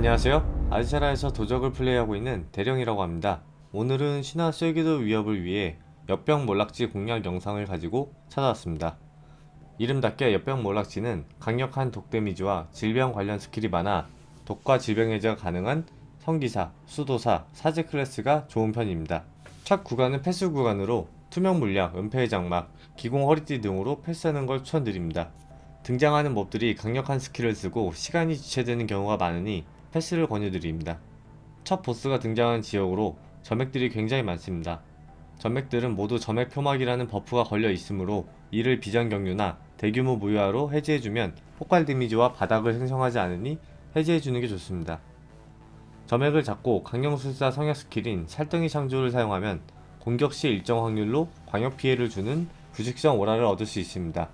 안녕하세요. 아지샤라에서 도적을 플레이하고 있는 대령이라고 합니다. 오늘은 신화 쐐기도 위협을 위해 엿병 몰락지 공략 영상을 가지고 찾아왔습니다. 이름답게 엿병 몰락지는 강력한 독 데미지와 질병 관련 스킬이 많아 독과 질병 해제가 가능한 성기사, 수도사, 사제 클래스가 좋은 편입니다. 첫 구간은 패스 구간으로 투명 물약, 은폐의 장막, 기공 허리띠 등으로 패스하는 걸 추천드립니다. 등장하는 몹들이 강력한 스킬을 쓰고 시간이 지체되는 경우가 많으니 패스를 권유드립니다. 첫 보스가 등장하는 지역으로 점액들이 굉장히 많습니다. 점액들은 모두 점액 표막이라는 버프가 걸려 있으므로 이를 비전경류나 대규모 무효화로 해제해주면 폭발 데미지와 바닥을 생성하지 않으니 해제해주는 게 좋습니다. 점액을 잡고 강령술사 성역 스킬인 살덩이 창조를 사용하면 공격 시 일정 확률로 광역 피해를 주는 부식성 오라를 얻을 수 있습니다.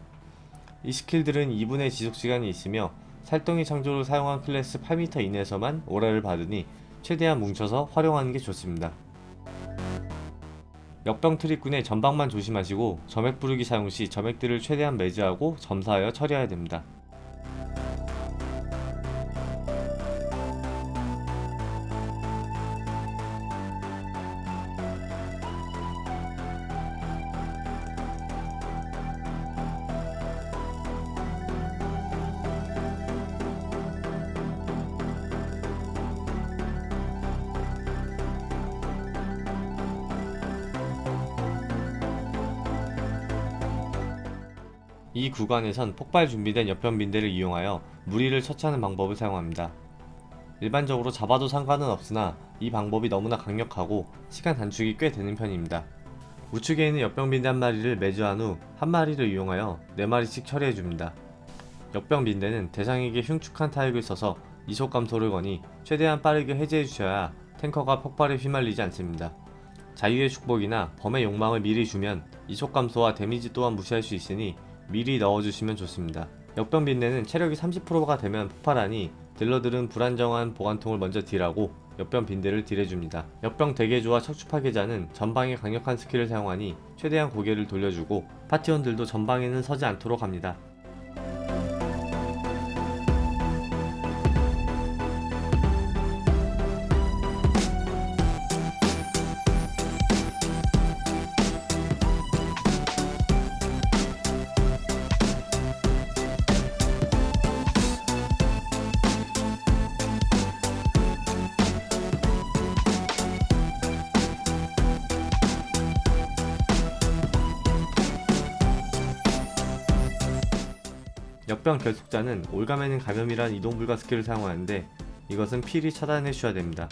이 스킬들은 2분의 지속시간이 있으며 살덩이 창조를 사용한 클래스 8m 이내에서만 오라를 받으니 최대한 뭉쳐서 활용하는 게 좋습니다. 역병 트릭군의 전방만 조심하시고 점액 부르기 사용 시 점액들을 최대한 매즈하고 점사하여 처리해야 됩니다. 이 구간에선 폭발 준비된 옆편 빈대를 이용하여 무리를 처치하는 방법을 사용합니다. 일반적으로 잡아도 상관은 없으나 이 방법이 너무나 강력하고 시간 단축이 꽤 되는 편입니다. 우측에 있는 역병 빈대 한 마리를 매주한 후 한 마리를 이용하여 4마리씩 처리해줍니다. 역병 빈대는 대상에게 흉측한 타격을 써서 이속 감소를 거니 최대한 빠르게 해제해주셔야 탱커가 폭발에 휘말리지 않습니다. 자유의 축복이나 범의 욕망을 미리 주면 이속 감소와 데미지 또한 무시할 수 있으니 미리 넣어주시면 좋습니다. 역병 빈대는 체력이 30%가 되면 폭발하니 딜러들은 불안정한 보관통을 먼저 딜하고 역병 빈대를 딜해줍니다. 역병 대개조와 척추 파괴자는 전방에 강력한 스킬을 사용하니 최대한 고개를 돌려주고 파티원들도 전방에는 서지 않도록 합니다. 역병 결속자는 올가매는 감염이란 이동불가 스킬을 사용하는데 이것은 필히 차단해 주셔야 됩니다.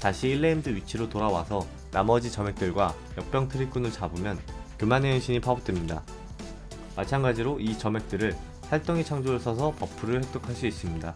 다시 1레임드 위치로 돌아와서 나머지 점액들과 역병 트릭군을 잡으면 교만의 현신이 파급됩니다. 마찬가지로 이 점액들을 살덩이 창조를 써서 버프를 획득할 수 있습니다.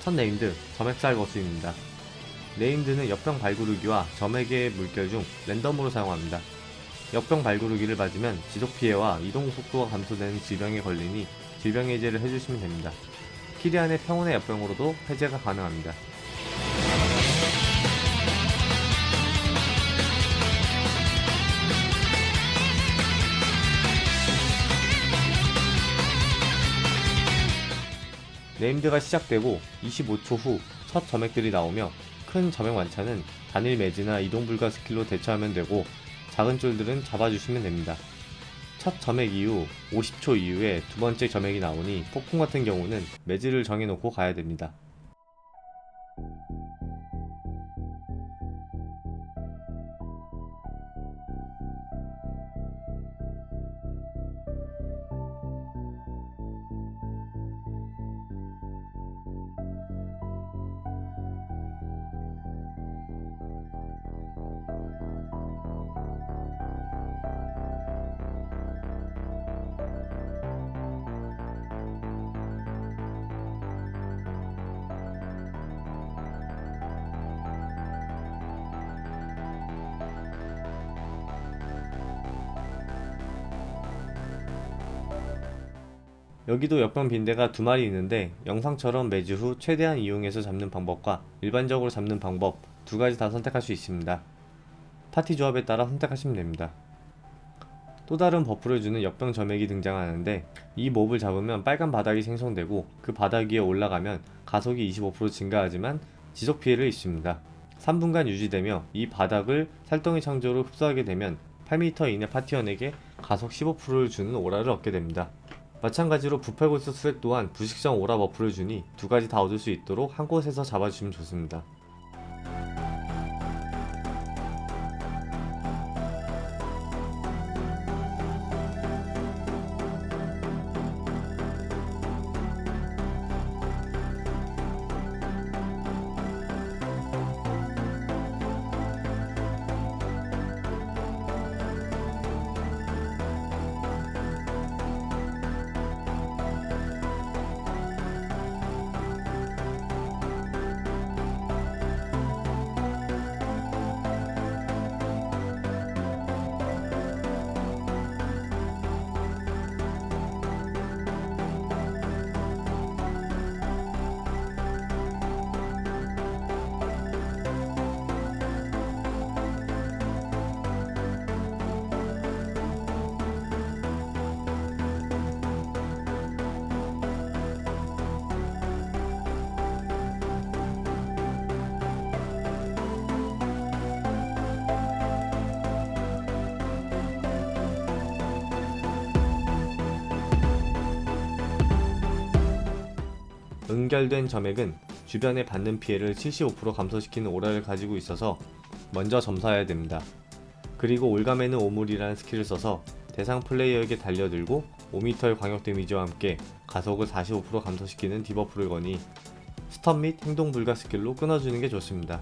첫 네임드, 점액살 거수입니다. 네임드는 역병 발구르기와 점액의 물결 중 랜덤으로 사용합니다. 역병 발구르기를 맞으면 지속 피해와 이동 속도가 감소되는 질병에 걸리니 질병 해제를 해주시면 됩니다. 키리안의 평온의 역병으로도 해제가 가능합니다. 네임드가 시작되고 25초 후 첫 점액들이 나오며 큰 점액 완차는 단일 매즈나 이동 불가 스킬로 대처하면 되고 작은 쫄들은 잡아주시면 됩니다. 첫 점액 이후 50초 이후에 두 번째 점액이 나오니 폭풍 같은 경우는 매즈를 정해놓고 가야 됩니다. 여기도 역병 빈대가 두 마리 있는데 영상처럼 매주 후 최대한 이용해서 잡는 방법과 일반적으로 잡는 방법 두 가지 다 선택할 수 있습니다. 파티 조합에 따라 선택하시면 됩니다. 또 다른 버프를 주는 역병 점액이 등장하는데 이 몹을 잡으면 빨간 바닥이 생성되고 그 바닥 위에 올라가면 가속이 25% 증가하지만 지속 피해를 입습니다. 3분간 유지되며 이 바닥을 살덩이 창조로 흡수하게 되면 8m 이내 파티원에게 가속 15%를 주는 오라를 얻게 됩니다. 마찬가지로 부패골수 수액 또한 부식성 오라 버프를 주니 두 가지 다 얻을 수 있도록 한 곳에서 잡아주시면 좋습니다. 응결된 점액은 주변에 받는 피해를 75% 감소시키는 오라를 가지고 있어서 먼저 점사해야 됩니다. 그리고 올가매는 오물이라는 스킬을 써서 대상 플레이어에게 달려들고 5m의 광역 데미지와 함께 가속을 45% 감소시키는 디버프를 거니 스턴 및 행동 불가 스킬로 끊어주는 게 좋습니다.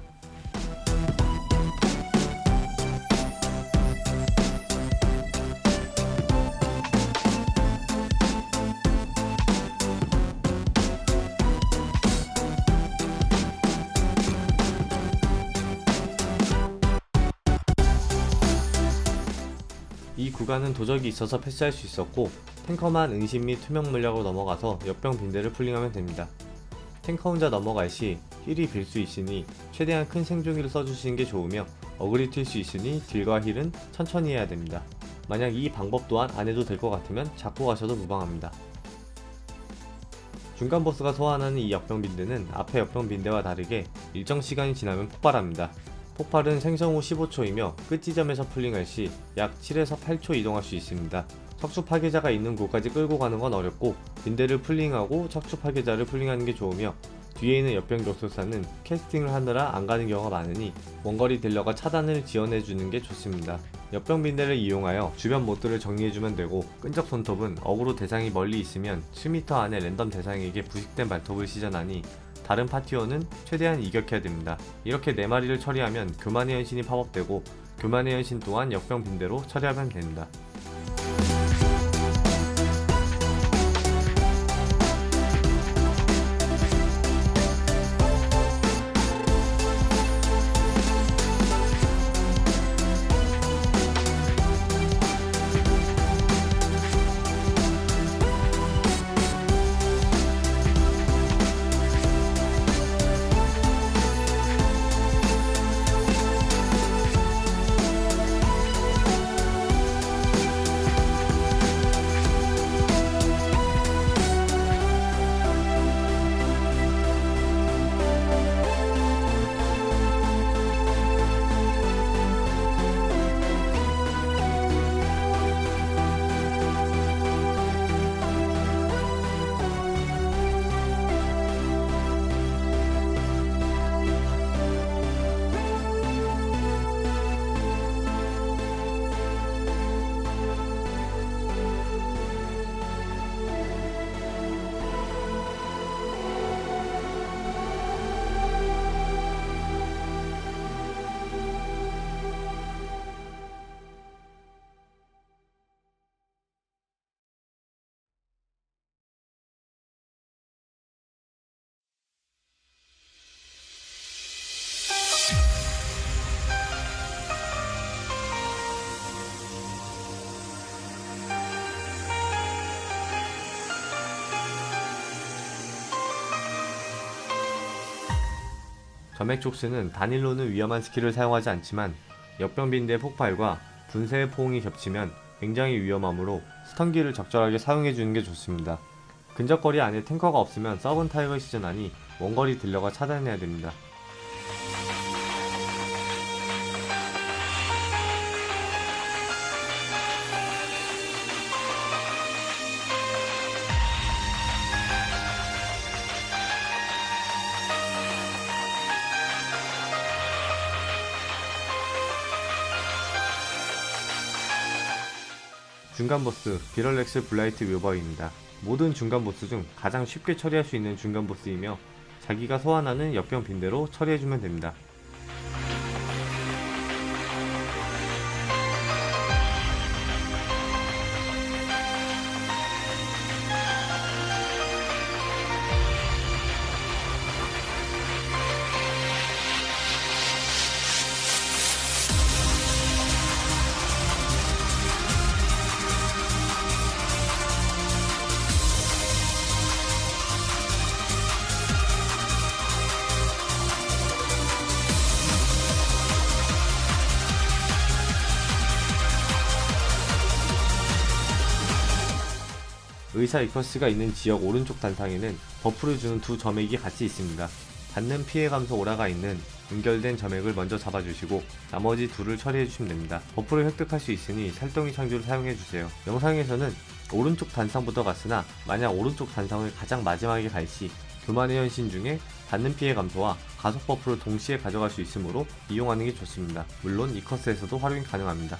이 구간은 도적이 있어서 패스할 수 있었고 탱커만 은신 및 투명 물약으로 넘어가서 역병 빈대를 풀링하면 됩니다. 탱커 혼자 넘어갈 시 힐이 빌 수 있으니 최대한 큰 생존기를 써주시는 게 좋으며 어그리 튈 수 있으니 딜과 힐은 천천히 해야 됩니다. 만약 이 방법 또한 안 해도 될 것 같으면 잡고 가셔도 무방합니다. 중간 보스가 소환하는 이 역병 빈대는 앞의 역병 빈대와 다르게 일정 시간이 지나면 폭발합니다. 폭발은 생성 후 15초이며 끝 지점에서 풀링할 시 약 7에서 8초 이동할 수 있습니다. 척추 파괴자가 있는 곳까지 끌고 가는 건 어렵고 빈대를 풀링하고 척추 파괴자를 풀링하는 게 좋으며 뒤에 있는 역병 격투사는 캐스팅을 하느라 안 가는 경우가 많으니 원거리 딜러가 차단을 지원해주는 게 좋습니다. 역병 빈대를 이용하여 주변 몹들을 정리해주면 되고 끈적 손톱은 어그로 대상이 멀리 있으면 7m 안에 랜덤 대상에게 부식된 발톱을 시전하니 다른 파티원은 최대한 이격해야 됩니다. 이렇게 4마리를 처리하면 교만의 연신이 팝업되고 교만의 연신 또한 역병 빈대로 처리하면 됩니다. 점액 촉수는 단일로는 위험한 스킬을 사용하지 않지만 역병 빈대 폭발과 분쇄의 포옹이 겹치면 굉장히 위험하므로 스턴기를 적절하게 사용해주는 게 좋습니다. 근접거리 안에 탱커가 없으면 썩은 타격을 시전하니 원거리 딜러가 차단해야 됩니다. 중간 보스 비럴렉스 블라이트 묘버입니다. 모든 중간 보스 중 가장 쉽게 처리할 수 있는 중간 보스이며 자기가 소환하는 역병 빈대로 처리해주면 됩니다. 의사 이커스가 있는 지역 오른쪽 단상에는 버프를 주는 두 점액이 같이 있습니다. 받는 피해 감소 오라가 있는 연결된 점액을 먼저 잡아주시고 나머지 둘을 처리해주시면 됩니다. 버프를 획득할 수 있으니 살덩이 창조를 사용해주세요. 영상에서는 오른쪽 단상부터 갔으나 만약 오른쪽 단상을 가장 마지막에 갈 시 교만의 현신 중에 받는 피해 감소와 가속 버프를 동시에 가져갈 수 있으므로 이용하는 게 좋습니다. 물론 이커스에서도 활용이 가능합니다.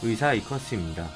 의사 이커스입니다.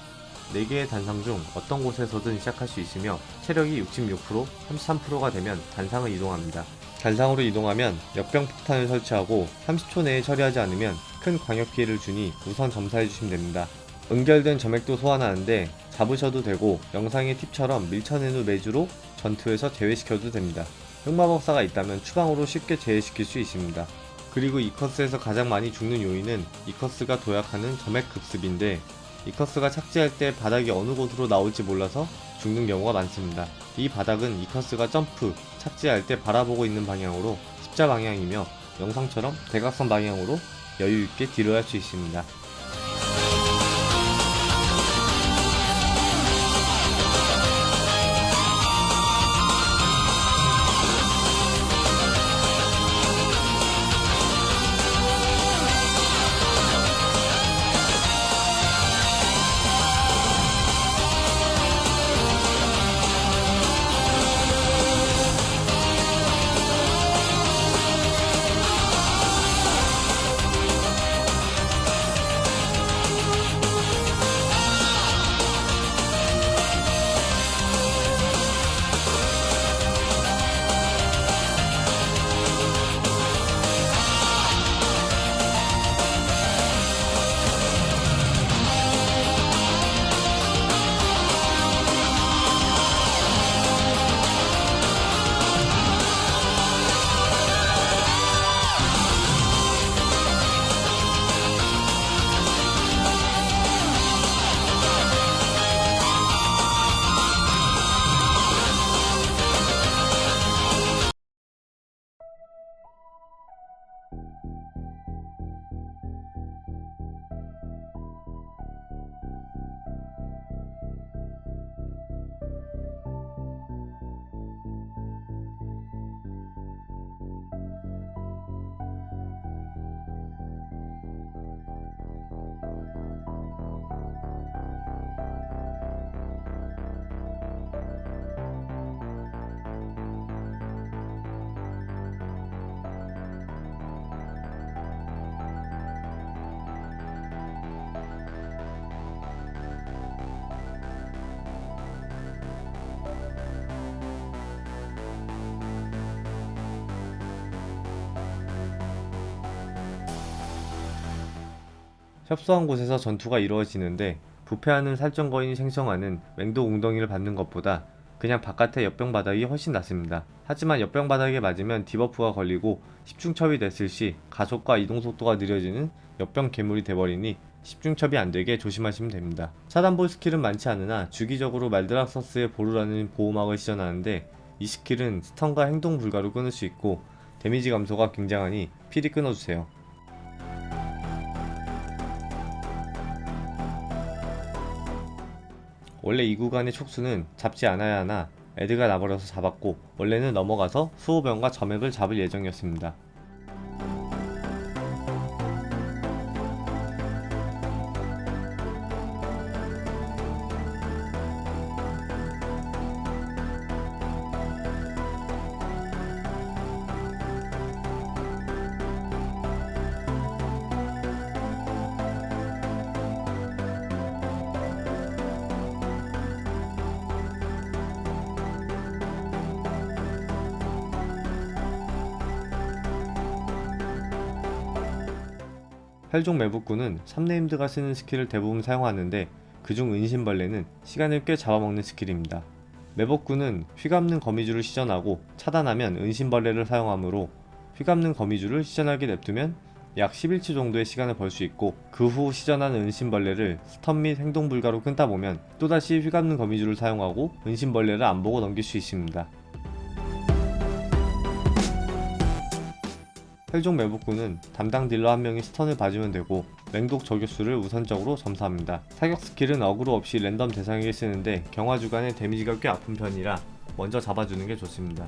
4개의 단상 중 어떤 곳에서든 시작할 수 있으며 체력이 66%, 33%가 되면 단상을 이동합니다. 단상으로 이동하면 역병 폭탄을 설치하고 30초 내에 처리하지 않으면 큰 광역 피해를 주니 우선 점사해주시면 됩니다. 응결된 점액도 소환하는데 잡으셔도 되고 영상의 팁처럼 밀쳐낸 후 매주로 전투에서 제외시켜도 됩니다. 흑마법사가 있다면 추방으로 쉽게 제외시킬 수 있습니다. 그리고 이커스에서 가장 많이 죽는 요인은 이커스가 도약하는 점액 급습인데 이커스가 착지할 때 바닥이 어느 곳으로 나올지 몰라서 죽는 경우가 많습니다. 이 바닥은 이커스가 점프, 착지할 때 바라보고 있는 방향으로 십자 방향이며 영상처럼 대각선 방향으로 여유있게 딜을 할 수 있습니다. 협소한 곳에서 전투가 이루어지는데 부패하는 살점거인이 생성하는 맹독 웅덩이를 받는 것보다 그냥 바깥의 엿병 바닥이 훨씬 낫습니다. 하지만 엿병 바닥에 맞으면 디버프가 걸리고 10중첩이 됐을 시 가속과 이동속도가 느려지는 엿병 괴물이 돼버리니 10중첩이 안되게 조심하시면 됩니다. 차단볼 스킬은 많지 않으나 주기적으로 말드락서스의 보루라는 보호막을 시전하는데 이 스킬은 스턴과 행동 불가로 끊을 수 있고 데미지 감소가 굉장하니 필히 끊어주세요. 원래 이 구간의 촉수는 잡지 않아야 하나 애드가 나버려서 잡았고 원래는 넘어가서 수호병과 점액을 잡을 예정이었습니다. 혈종 매복구는 3네임드가 쓰는 스킬을 대부분 사용하는데 그중 은신벌레는 시간을 꽤 잡아먹는 스킬입니다. 매복구는 휘감는 거미줄을 시전하고 차단하면 은신벌레를 사용하므로 휘감는 거미줄을 시전하게 냅두면 약 11초 정도의 시간을 벌 수 있고 그 후 시전한 은신벌레를 스턴 및 행동 불가로 끊다 보면 또다시 휘감는 거미줄을 사용하고 은신벌레를 안 보고 넘길 수 있습니다. 혈종 매복구는 담당 딜러 한 명이 스턴을 봐주면 되고 맹독 저격수를 우선적으로 점사합니다. 사격 스킬은 어그로 없이 랜덤 대상에게 쓰는데 경화 주간에 데미지가 꽤 아픈 편이라 먼저 잡아주는 게 좋습니다.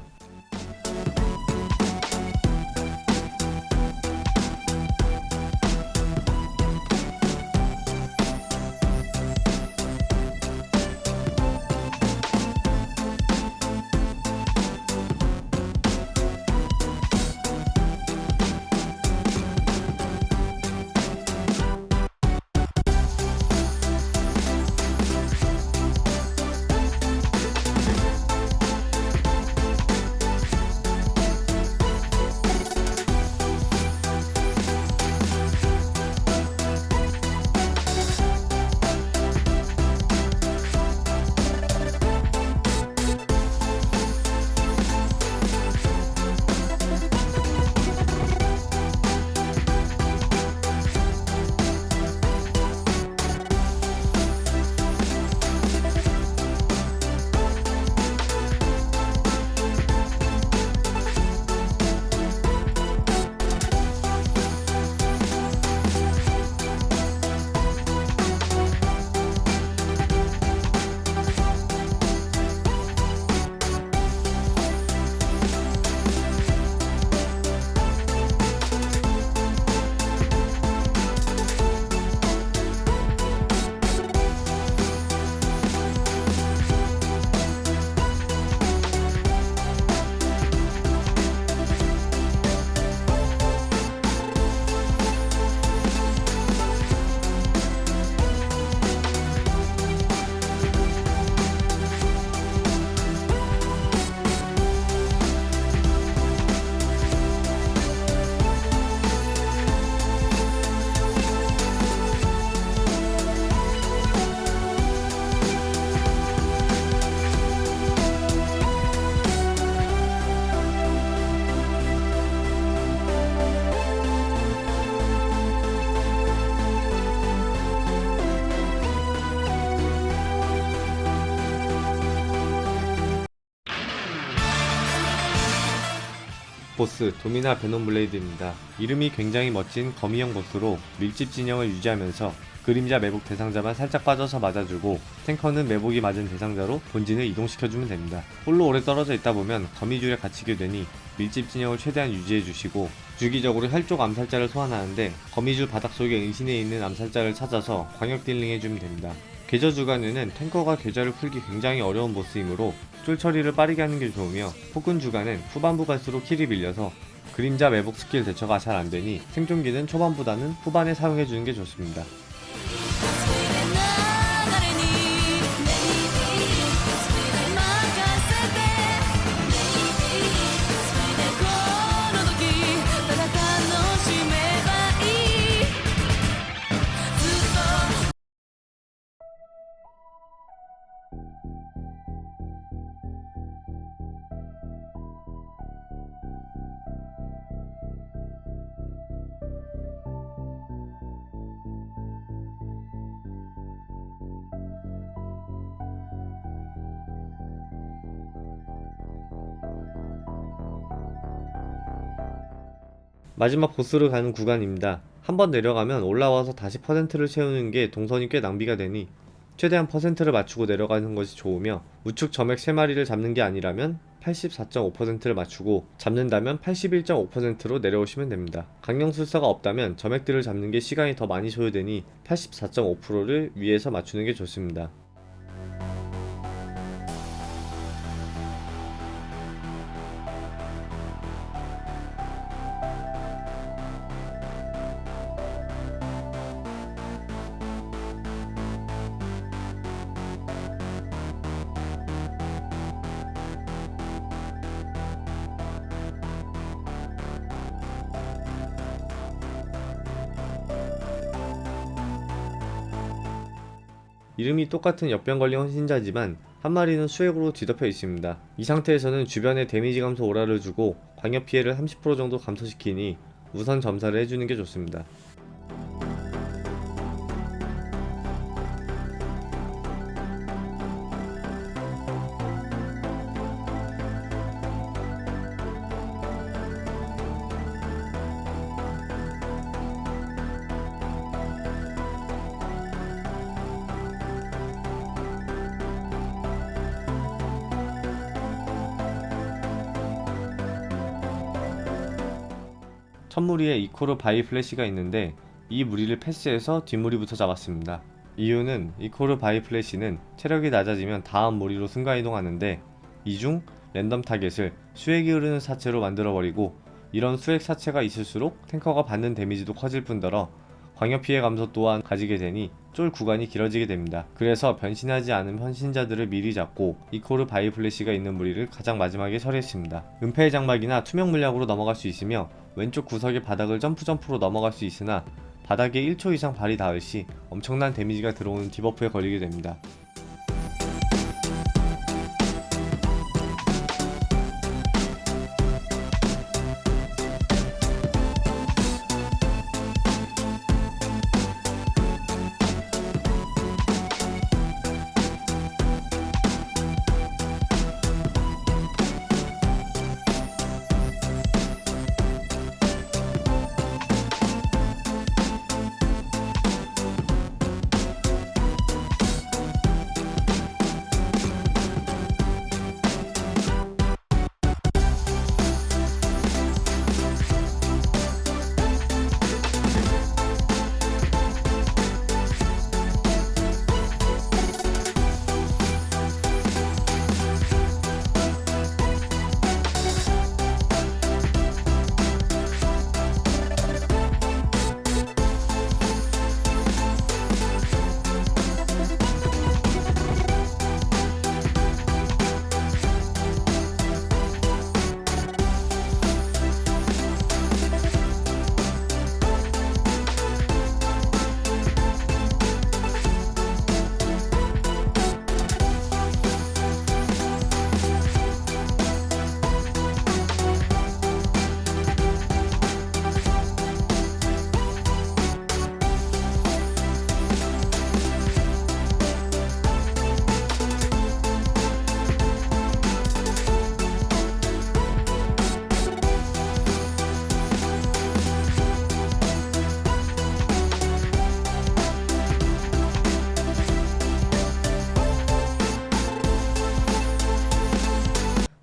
보스 도미나 베놈 블레이드입니다. 이름이 굉장히 멋진 거미형 보스로 밀집 진영을 유지하면서 그림자 매복 대상자만 살짝 빠져서 맞아주고 탱커는 매복이 맞은 대상자로 본진을 이동시켜주면 됩니다. 홀로 오래 떨어져 있다 보면 거미줄에 갇히게 되니 밀집 진영을 최대한 유지해주시고 주기적으로 혈족 암살자를 소환하는데 거미줄 바닥 속에 은신해 있는 암살자를 찾아서 광역 딜링 해주면 됩니다. 궤저 주간에는 탱커가 궤저를 풀기 굉장히 어려운 보스이므로 쫄 처리를 빠르게 하는 게 좋으며 폭군 주간은 후반부 갈수록 킬이 밀려서 그림자 매복 스킬 대처가 잘 안되니 생존기는 초반보다는 후반에 사용해주는 게 좋습니다. 마지막 보스로 가는 구간입니다. 한번 내려가면 올라와서 다시 퍼센트를 채우는 게 동선이 꽤 낭비가 되니 최대한 퍼센트를 맞추고 내려가는 것이 좋으며, 우측 점액 3마리를 잡는 게 아니라면 84.5%를 맞추고 잡는다면 81.5%로 내려오시면 됩니다. 강령술사가 없다면 점액들을 잡는 게 시간이 더 많이 소요되니 84.5%를 위에서 맞추는 게 좋습니다. 이름이 똑같은 역병 걸린 헌신자지만 한 마리는 수액으로 뒤덮여 있습니다. 이 상태에서는 주변에 데미지 감소 오라를 주고 광역 피해를 30% 정도 감소시키니 우선 점사를 해주는 게 좋습니다. 첫 무리에 이코르 바이 플래시가 있는데 이 무리를 패스해서 뒷무리부터 잡았습니다. 이유는 이코르 바이 플래시는 체력이 낮아지면 다음 무리로 순간이동하는데, 이 중 랜덤 타겟을 수액이 흐르는 사체로 만들어버리고, 이런 수액 사체가 있을수록 탱커가 받는 데미지도 커질 뿐더러 광역 피해 감소 또한 가지게 되니 쫄 구간이 길어지게 됩니다. 그래서 변신하지 않은 헌신자들을 미리 잡고 이코르 바이 플래시가 있는 무리를 가장 마지막에 처리했습니다. 은폐의 장막이나 투명 물약으로 넘어갈 수 있으며 왼쪽 구석의 바닥을 점프로 넘어갈 수 있으나 바닥에 1초 이상 발이 닿을 시 엄청난 데미지가 들어오는 디버프에 걸리게 됩니다.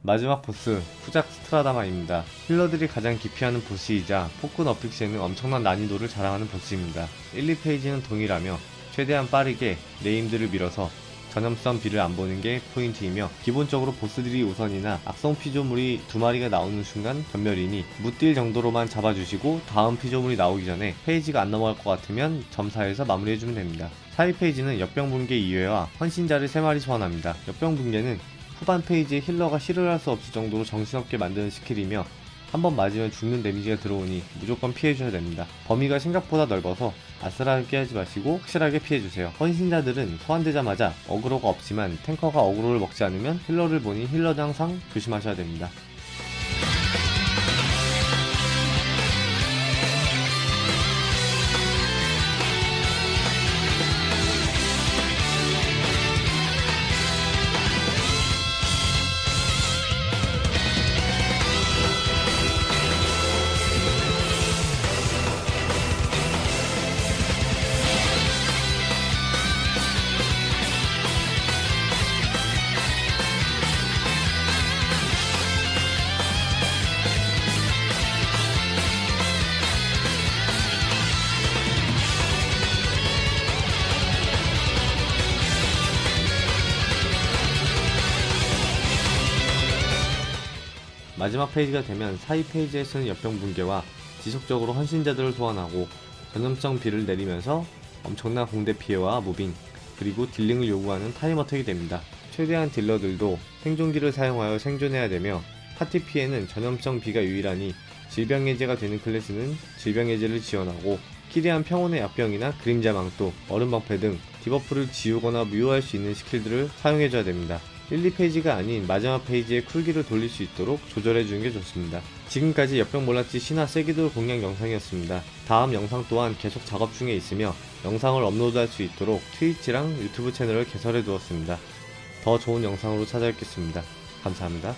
마지막 보스 후작 스트라다마입니다. 힐러들이 가장 기피하는 보스이자 포크 너픽 시에는 엄청난 난이도를 자랑하는 보스입니다. 1, 2페이지는 동일하며 최대한 빠르게 네임들을 밀어서 전염성 비를 안 보는 게 포인트이며, 기본적으로 보스들이 우선이나 악성 피조물이 2마리가 나오는 순간 전멸이니 무딜 정도로만 잡아주시고 다음 피조물이 나오기 전에 페이지가 안 넘어갈 것 같으면 점사해서 마무리해주면 됩니다. 4위 페이지는 역병붕괴 2회와 헌신자를 3마리 소환합니다. 역병붕괴는 후반 페이지에 힐러가 힐을 할 수 없을 정도로 정신없게 만드는 스킬이며 한번 맞으면 죽는 데미지가 들어오니 무조건 피해줘야 됩니다. 범위가 생각보다 넓어서 아슬하게 하지 마시고 확실하게 피해주세요. 헌신자들은 소환되자마자 어그로가 없지만 탱커가 어그로를 먹지 않으면 힐러를 보니 힐러는 항상 조심하셔야 됩니다. 마지막 페이지가 되면 사이 페이지에 쓰는 역병 붕괴와 지속적으로 헌신자들을 소환하고 전염성 B를 내리면서 엄청난 공대 피해와 무빙, 그리고 딜링을 요구하는 타임 어택이 됩니다. 최대한 딜러들도 생존기를 사용하여 생존해야 되며 파티 피해는 전염성 B가 유일하니 질병해제가 되는 클래스는 질병해제를 지원하고 키리한 평온의 약병이나 그림자 망토, 얼음 방패 등 디버프를 지우거나 무효할 수 있는 스킬들을 사용해줘야 됩니다. 1, 2페이지가 아닌 마지막 페이지에 쿨기를 돌릴 수 있도록 조절해주는 게 좋습니다. 지금까지 역병몰락지 신화 세기도 공략 영상이었습니다. 다음 영상 또한 계속 작업 중에 있으며 영상을 업로드할 수 있도록 트위치랑 유튜브 채널을 개설해 두었습니다. 더 좋은 영상으로 찾아뵙겠습니다. 감사합니다.